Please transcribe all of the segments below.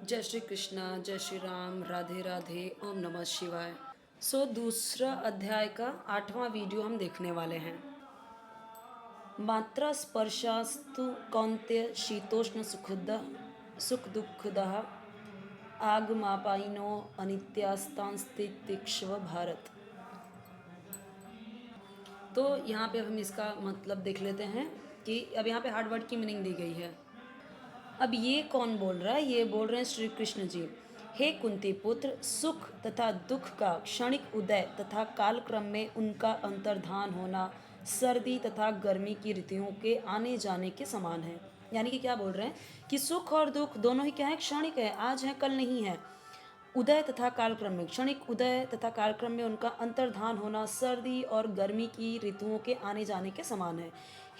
जय श्री कृष्णा, जय श्री राम, राधे राधे, ओम नमः शिवाय। दूसरा अध्याय का 8वां वीडियो हम देखने वाले हैं। मात्रा स्पर्शास्तु कौन्तेय शीतोष्ण सुख दुखदः आगमापाइनो अनित्यास्तांस्तितिक्ष्व भारत। तो यहाँ पे अब हम इसका मतलब देख लेते हैं कि अब यहाँ पे हार्ड वर्ड की मीनिंग दी गई है। अब ये कौन बोल रहा है? ये बोल रहे हैं श्री कृष्ण जी। हे कुंती पुत्र, सुख तथा दुख का क्षणिक उदय तथा कालक्रम में उनका अंतर्धान होना सर्दी तथा गर्मी की ऋतुओं के आने जाने के समान है। यानी कि क्या बोल रहे हैं कि सुख और दुख दोनों ही क्या है? क्षणिक है, आज है कल नहीं है। उदय तथा कालक्रम में, क्षणिक उदय तथा कालक्रम में उनका अंतर्धान होना सर्दी और गर्मी की ऋतुओं के आने जाने के समान है।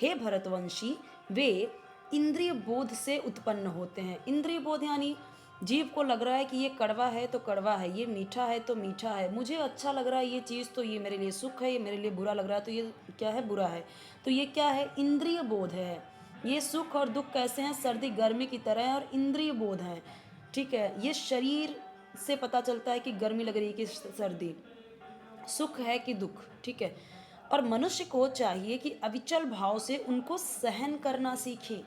हे भरतवंशी, वे इंद्रिय बोध से उत्पन्न होते हैं। इंद्रिय बोध यानी जीव को लग रहा है कि ये कड़वा है तो कड़वा है, ये मीठा है तो मीठा है, मुझे अच्छा लग रहा है ये चीज़ तो ये मेरे लिए सुख है, ये मेरे लिए बुरा लग रहा है तो ये क्या है? बुरा है। तो ये क्या है? इंद्रिय बोध है। ये सुख और दुख कैसे हैं? सर्दी गर्मी की तरह है और इंद्रिय बोध हैं। ठीक है, ये शरीर से पता चलता है कि गर्मी लग रही है कि सर्दी, सुख है कि दुख। ठीक है, और मनुष्य को चाहिए कि अविचल भाव से उनको सहन करना सीखे।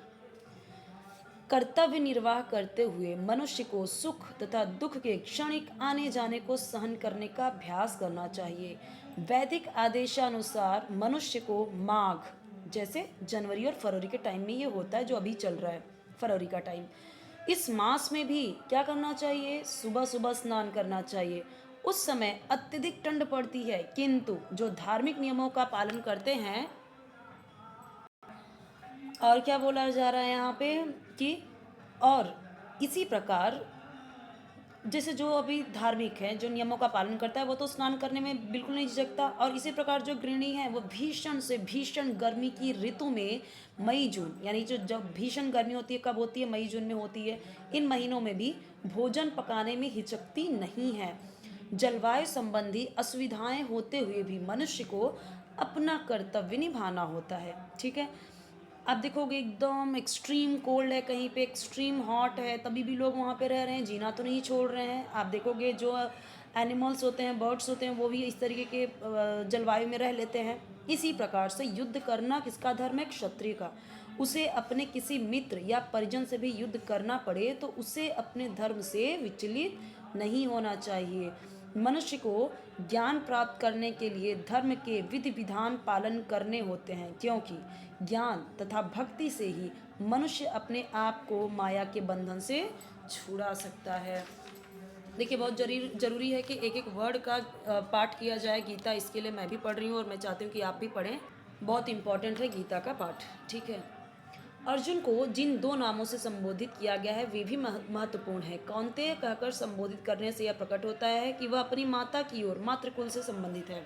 कर्तव्य निर्वाह करते हुए मनुष्य को सुख तथा दुख के क्षणिक आने जाने को सहन करने का अभ्यास करना चाहिए। वैदिक आदेशानुसार मनुष्य को माघ, जैसे जनवरी और फरवरी के टाइम में ये होता है जो अभी चल रहा है, फरवरी का टाइम, इस मास में भी क्या करना चाहिए? सुबह सुबह स्नान करना चाहिए। उस समय अत्यधिक ठंड पड़ती है, किंतु जो धार्मिक नियमों का पालन करते हैं, और क्या बोला जा रहा है यहाँ पे कि और इसी प्रकार जैसे जो अभी धार्मिक है, जो नियमों का पालन करता है, वो तो स्नान करने में बिल्कुल नहीं झिझकता। और इसी प्रकार जो गृहिणी है वो भीषण से भीषण गर्मी की ऋतु में, मई जून, यानी जो जब भीषण गर्मी होती है कब होती है? मई जून में होती है। इन महीनों में भी भोजन पकाने में हिचकती नहीं है। जलवायु संबंधी असुविधाएं होते हुए भी मनुष्य को अपना कर्तव्य निभाना होता है। ठीक है, आप देखोगे एकदम एक्सट्रीम कोल्ड है, कहीं पे एक्सट्रीम हॉट है, तभी भी लोग वहाँ पे रह रहे हैं, जीना तो नहीं छोड़ रहे हैं। आप देखोगे जो एनिमल्स होते हैं, बर्ड्स होते हैं, वो भी इस तरीके के जलवायु में रह लेते हैं। इसी प्रकार से युद्ध करना किसका धर्म है? क्षत्रिय का। उसे अपने किसी मित्र या परिजन से भी युद्ध करना पड़े तो उसे अपने धर्म से विचलित नहीं होना चाहिए। मनुष्य को ज्ञान प्राप्त करने के लिए धर्म के विधि विधान पालन करने होते हैं, क्योंकि ज्ञान तथा भक्ति से ही मनुष्य अपने आप को माया के बंधन से छुड़ा सकता है। देखिए, बहुत जरूरी है कि एक एक वर्ड का पाठ किया जाए। गीता इसके लिए मैं भी पढ़ रही हूँ और मैं चाहती हूँ कि आप भी पढ़ें। बहुत इंपॉर्टेंट है गीता का पाठ। ठीक है, अर्जुन को जिन दो नामों से संबोधित किया गया है वे भी महत्वपूर्ण है। कौन्तेय कहकर संबोधित करने से यह प्रकट होता है कि वह अपनी माता की ओर मातृकुल से संबंधित है,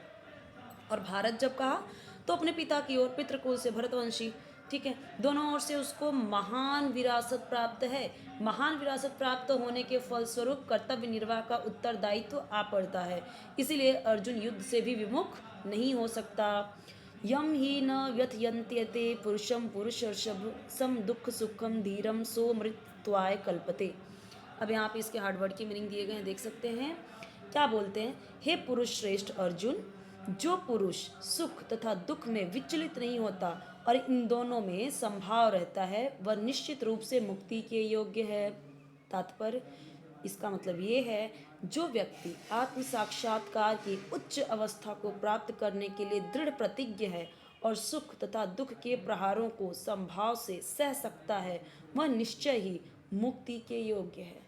और भारत जब कहा तो अपने पिता की ओर पितृकुल से भरतवंशी। ठीक है, दोनों ओर से उसको महान विरासत प्राप्त है। महान विरासत प्राप्त होने के फलस्वरूप कर्तव्य निर्वाह का उत्तरदायित्व आ पड़ता है। इसीलिए अर्जुन युद्ध से भी विमुख नहीं हो सकता। यम ही न व्यथयन्त्यते पुरुषम पुरुषर्षभ सम दुख सुखम धीरम सो मृत्वाय कल्पते। अब यहाँ पे इसके हार्डवर्ड की मीनिंग दिए गए हैं, देख सकते हैं। क्या बोलते हैं? हे पुरुष श्रेष्ठ अर्जुन, जो पुरुष सुख तथा दुख में विचलित नहीं होता और इन दोनों में संभाव रहता है वह निश्चित रूप से मुक्ति के योग्य है। तात्पर्य इसका मतलब ये है, जो व्यक्ति आत्म साक्षात्कार की उच्च अवस्था को प्राप्त करने के लिए दृढ़ प्रतिज्ञ है और सुख तथा दुख के प्रहारों को संभाव से सह सकता है, वह निश्चय ही मुक्ति के योग्य है।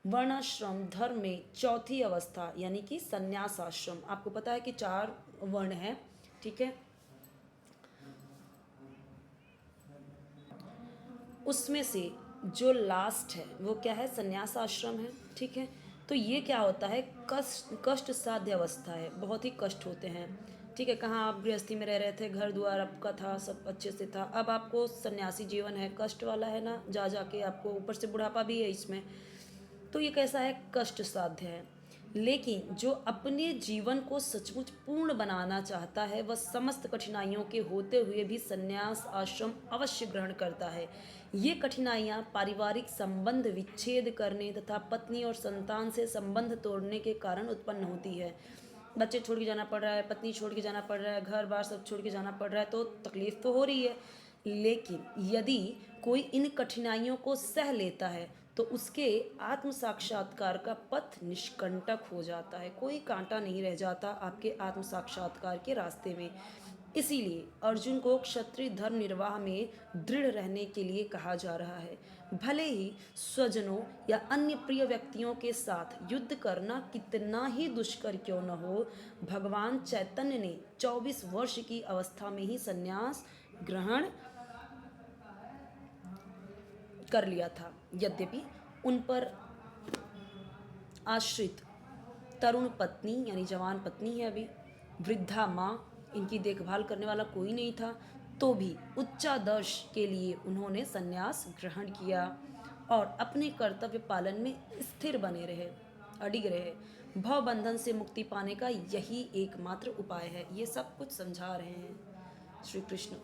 वर्णाश्रम धर्म में चौथी अवस्था यानी कि संन्यास आश्रम। आपको पता है कि 4 वर्ण हैं। ठीक है, उसमें से जो लास्ट है वो क्या है? संन्यास आश्रम है। ठीक है, तो ये क्या होता है? कष्ट साध्य अवस्था है, बहुत ही कष्ट होते हैं। ठीक है, कहाँ आप गृहस्थी में रह रहे थे, घर द्वार आपका था, सब अच्छे से था, अब आपको सन्यासी जीवन है, कष्ट वाला है ना, जा जाके आपको ऊपर से बुढ़ापा भी है इसमें। तो ये कैसा है? कष्ट साध्य है। लेकिन जो अपने जीवन को सचमुच पूर्ण बनाना चाहता है वह समस्त कठिनाइयों के होते हुए भी संन्यास आश्रम अवश्य ग्रहण करता है। ये कठिनाइयाँ पारिवारिक संबंध विच्छेद करने तथा पत्नी और संतान से संबंध तोड़ने के कारण उत्पन्न होती है। बच्चे छोड़ के जाना पड़ रहा है, पत्नी छोड़ के जाना पड़ रहा है, घर बार सब छोड़ के जाना पड़ रहा है, तो तकलीफ तो हो रही है। लेकिन यदि कोई इन कठिनाइयों को सह लेता है तो उसके आत्म साक्षात्कार का पथ निष्कंटक हो जाता है, कोई कांटा नहीं रह जाता आपके आत्म साक्षात्कार के रास्ते में। इसीलिए अर्जुन को क्षत्रिय धर्म निर्वाह में दृढ़ रहने के लिए कहा जा रहा है। भले ही स्वजनों या अन्य प्रिय व्यक्तियों के साथ युद्ध करना कितना ही दुष्कर क्यों न हो, भगवान चैतन्य ने 24 वर्ष की अवस्था में ही संन्यास ग्रहण कर लिया था। यद्यपि उन पर आश्रित तरुण पत्नी यानी जवान पत्नी है, अभी वृद्धा माँ, इनकी देखभाल करने वाला कोई नहीं था, तो भी उच्चादर्श के लिए उन्होंने संन्यास ग्रहण किया और अपने कर्तव्य पालन में स्थिर बने रहे, अडिग रहे। भव बंधन से मुक्ति पाने का यही एकमात्र उपाय है। ये सब कुछ समझा रहे हैं श्री कृष्ण।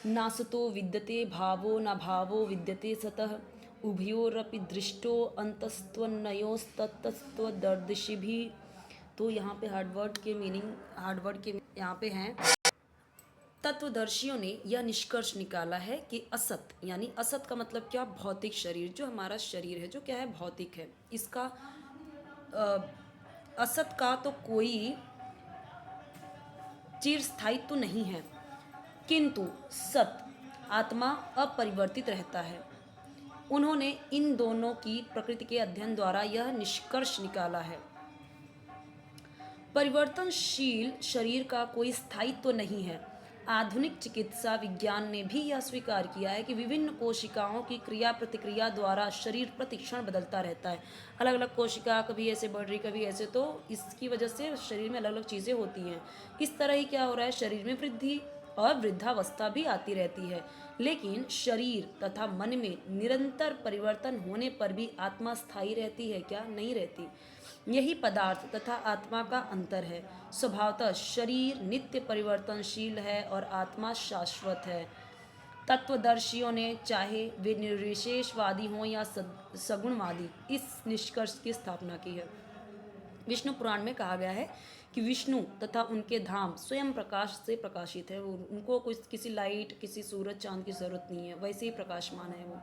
नासतो विद्यते भावो न भावो विद्यते सतः उभयोरपि दृष्टो अंतस्त्वन्नयोस्तत्तस्त्वदर्शिभिः। तो यहाँ पे हार्ड वर्ड के यहाँ पे हैं। तत्वदर्शियों ने यह निष्कर्ष निकाला है कि असत यानी असत का मतलब क्या, भौतिक शरीर, जो हमारा शरीर है जो क्या है, भौतिक है, इसका असत का तो कोई चिरस्थायित्व नहीं है, किंतु सत आत्मा अपरिवर्तित रहता है। उन्होंने इन दोनों की प्रकृति के अध्ययन द्वारा यह निष्कर्ष निकाला है। परिवर्तनशील शरीर का कोई स्थायित्व नहीं है। आधुनिक चिकित्सा विज्ञान ने भी यह स्वीकार किया है कि विभिन्न कोशिकाओं की क्रिया प्रतिक्रिया द्वारा शरीर प्रतिक्षण बदलता रहता है। अलग अलग कोशिका कभी ऐसे बढ़ रही कभी ऐसे, तो इसकी वजह से शरीर में अलग अलग चीज़ें होती हैं। इस तरह ही क्या हो रहा है, शरीर में वृद्धि और वृद्धावस्था भी आती रहती है। लेकिन शरीर तथा मन में निरंतर परिवर्तन होने पर भी आत्मा स्थायी रहती है क्या? नहीं रहती। यही पदार्थ तथा आत्मा का अंतर है। स्वभावतः शरीर नित्य परिवर्तनशील है और आत्मा शाश्वत है। तत्वदर्शियों ने, चाहे वे निर्विशेषवादी हों या सगुणवादी, इस निष्कर्ष की स्थापना की है। विष्णु पुराण में कहा गया है कि विष्णु तथा उनके धाम स्वयं प्रकाश से प्रकाशित है। उनको कुछ किसी लाइट, किसी सूरज चांद की जरूरत नहीं है, वैसे ही प्रकाशमान है वो।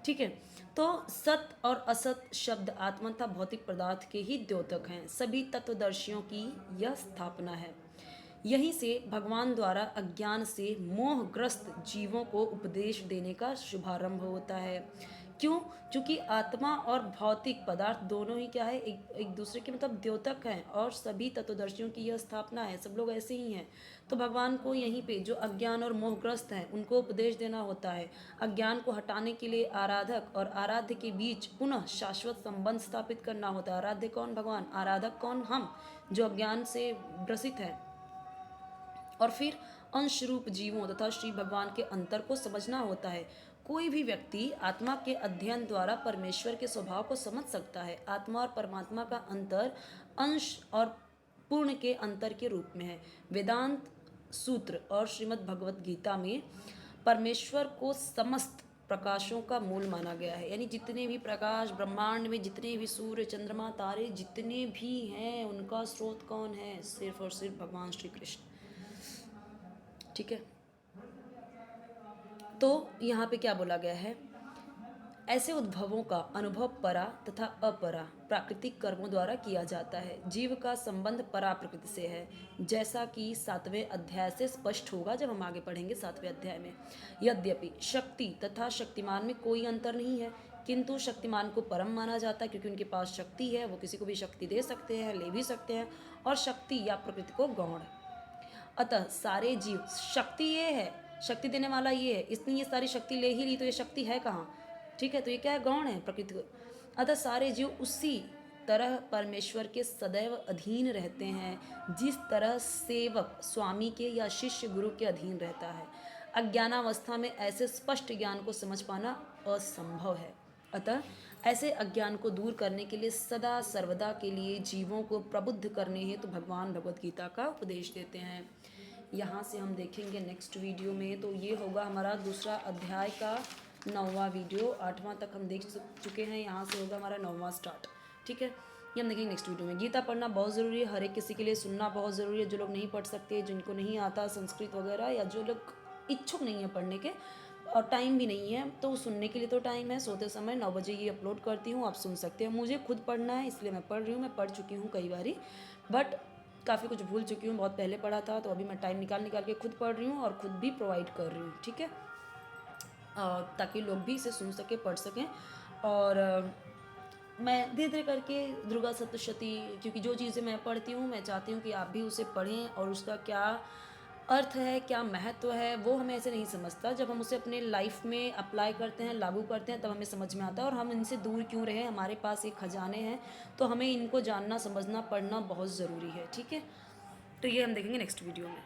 ठीक है, तो सत और असत शब्द आत्मा तथा भौतिक पदार्थ के ही द्योतक हैं। सभी तत्वदर्शियों की यह स्थापना है। यहीं से भगवान द्वारा अज्ञान से मोहग्रस्त जीवों को उपदेश देने का शुभारंभ होता है। क्यों? क्योंकि आत्मा और भौतिक पदार्थ दोनों ही क्या है, एक दूसरे के मतलब द्योतक हैं, और सभी तत्वदर्शियों की यह स्थापना है, सब लोग ऐसे ही हैं। तो भगवान को यहीं पे जो अज्ञान और मोहग्रस्त हैं उनको उपदेश देना होता है। अज्ञान को हटाने के लिए आराधक और आराध्य के बीच पुनः शाश्वत संबंध स्थापित करना होता है। आराध्य कौन? भगवान। आराधक कौन? हम, जो अज्ञान से ग्रसित हैं। और फिर अंश रूप जीवों तथा श्री भगवान के अंतर को समझना होता है। कोई भी व्यक्ति आत्मा के अध्ययन द्वारा परमेश्वर के स्वभाव को समझ सकता है। आत्मा और परमात्मा का अंतर अंश और पूर्ण के अंतर के रूप में है। वेदांत सूत्र और श्रीमद् भगवत गीता में परमेश्वर को समस्त प्रकाशों का मूल माना गया है। यानी जितने भी प्रकाश ब्रह्मांड में, जितने भी सूर्य चंद्रमा तारे जितने भी हैं, उनका स्रोत कौन है? सिर्फ और सिर्फ भगवान श्री कृष्ण। ठीक है, तो यहाँ पे क्या बोला गया है? ऐसे उद्भवों का अनुभव परा तथा अपरा प्राकृतिक कर्मों द्वारा किया जाता है। जीव का संबंध परा प्रकृति से है, जैसा कि 7वें अध्याय से स्पष्ट होगा जब हम आगे पढ़ेंगे 7वें अध्याय में। यद्यपि शक्ति तथा शक्तिमान में कोई अंतर नहीं है, किंतु शक्तिमान को परम माना जाता है क्योंकि उनके पास शक्ति है, वो किसी को भी शक्ति दे सकते हैं, ले भी सकते हैं, और शक्ति या प्रकृति को गौण। अतः सारे जीव, शक्ति ये है, शक्ति देने वाला ये है, इसने ये सारी शक्ति ले ही ली, तो ये शक्ति है कहाँ? ठीक है, तो ये क्या है? गौण है प्रकृति को। अतः सारे जीव उसी तरह परमेश्वर के सदैव अधीन रहते हैं जिस तरह सेवक स्वामी के या शिष्य गुरु के अधीन रहता है। अज्ञानावस्था में ऐसे स्पष्ट ज्ञान को समझ पाना असंभव है। अतः ऐसे अज्ञान को दूर करने के लिए सदा सर्वदा के लिए जीवों को प्रबुद्ध करने हेतु भगवान भगवत गीता का उपदेश देते हैं। यहाँ से हम देखेंगे नेक्स्ट वीडियो में, तो ये होगा हमारा दूसरा अध्याय का 9वां वीडियो। 8वां तक हम देख चुके हैं, यहाँ से होगा हमारा 9वां स्टार्ट। ठीक है, ये हम देखेंगे नेक्स्ट वीडियो में। गीता पढ़ना बहुत ज़रूरी है, हर एक किसी के लिए सुनना बहुत ज़रूरी है। जो लोग नहीं पढ़ सकते, जिनको नहीं आता संस्कृत वगैरह, या जो लोग इच्छुक नहीं है पढ़ने के और टाइम भी नहीं है, तो सुनने के लिए तो टाइम है। सोते समय 9 बजे ये अपलोड करती हूँ, आप सुन सकते हैं। मुझे खुद पढ़ना है इसलिए मैं पढ़ रही हूँ। मैं पढ़ चुकी हूँ कई बारी, बट काफ़ी कुछ भूल चुकी हूँ, बहुत पहले पढ़ा था, तो अभी मैं टाइम निकाल के खुद पढ़ रही हूँ और खुद भी प्रोवाइड कर रही हूँ। ठीक है, ताकि लोग भी इसे सुन सकें, पढ़ सकें। और मैं धीरे धीरे करके दुर्गा सप्तशती, क्योंकि जो चीज़ें मैं पढ़ती हूँ मैं चाहती हूँ कि आप भी उसे पढ़ें, और उसका क्या अर्थ है, क्या महत्व है, वो हमें ऐसे नहीं समझता। जब हम उसे अपने लाइफ में अप्लाई करते हैं, लागू करते हैं, तब हमें समझ में आता है। और हम इनसे दूर क्यों रहें, हमारे पास एक खजाने हैं, तो हमें इनको जानना, समझना, पढ़ना बहुत ज़रूरी है। ठीक है, तो ये हम देखेंगे नेक्स्ट वीडियो में।